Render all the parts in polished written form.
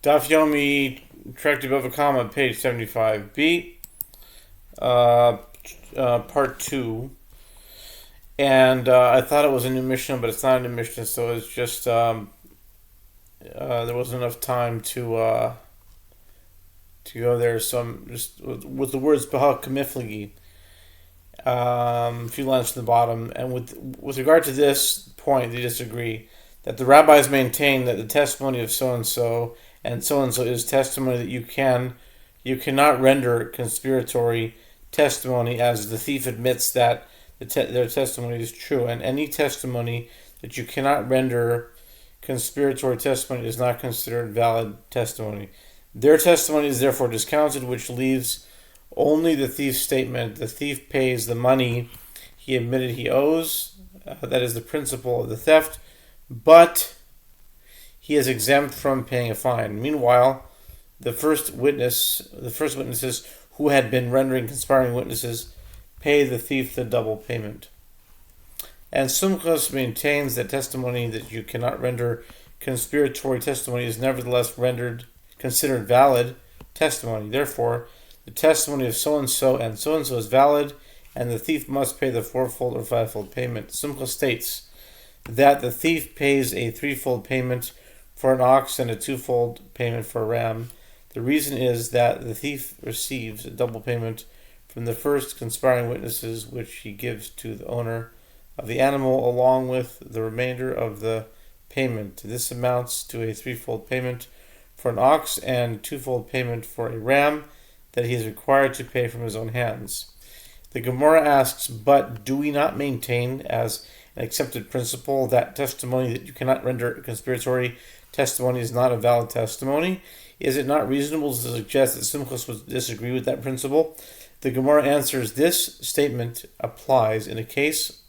Daf Yomi, track to Bava, page 75b, part 2. And I thought it was a new Mishnah, but it's not a new Mishnah, so it's just there wasn't enough time to go there. So I'm just with the words Bahal Kamifligi, a few lines from the bottom. And with regard to this point, they disagree that the rabbis maintain that the testimony of so and so is testimony that you cannot render conspiratory testimony, as the thief admits that their testimony is true, and any testimony that you cannot render conspiratory testimony is not considered valid testimony. Their testimony is therefore discounted, which leaves only the thief's statement. The thief pays the money he admitted he owes, that is the principle of the theft, but he is exempt from paying a fine. Meanwhile, the first witnesses who had been rendering conspiring witnesses pay the thief the double payment. And Sumchos maintains that testimony that you cannot render conspiratory testimony is nevertheless considered valid testimony. Therefore, the testimony of so-and-so is valid, and the thief must pay the fourfold or fivefold payment. Sumchos states that the thief pays a threefold payment for an ox and a twofold payment for a ram. The reason is that the thief receives a double payment from the first conspiring witnesses, which he gives to the owner of the animal along with the remainder of the payment. This amounts to a threefold payment for an ox and twofold payment for a ram that he is required to pay from his own hands. The Gemara asks, but do we not maintain as an accepted principle that testimony that you cannot render conspiratory testimony is not a valid testimony? Is it not reasonable to suggest that Simchos would disagree with that principle? The Gemara answers, this statement applies in a case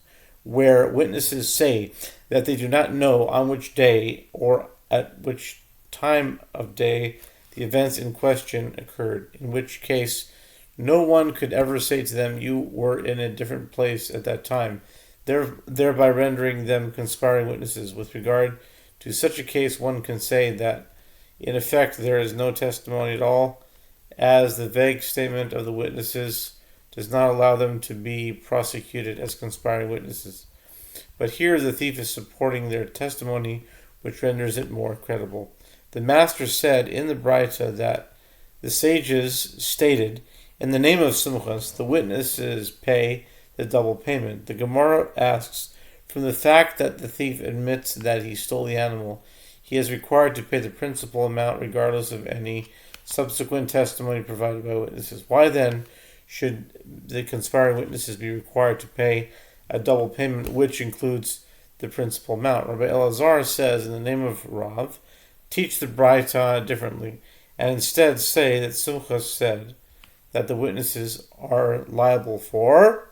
where witnesses say that they do not know on which day or at which time of day the events in question occurred, in which case no one could ever say to them, you were in a different place at that time, thereby rendering them conspiring witnesses. With regard to such a case, one can say that in effect there is no testimony at all, as the vague statement of the witnesses does not allow them to be prosecuted as conspiring witnesses. But here the thief is supporting their testimony, which renders it more credible. The master said in the Braita that the sages stated, in the name of Simchas, the witnesses pay the double payment. The Gemara asks, from the fact that the thief admits that he stole the animal, he is required to pay the principal amount regardless of any subsequent testimony provided by witnesses. Why then should the conspiring witnesses be required to pay a double payment, which includes the principal amount? Rabbi Elazar says, in the name of Rav, teach the Braita differently, and instead say that Simchas said that the witnesses are liable for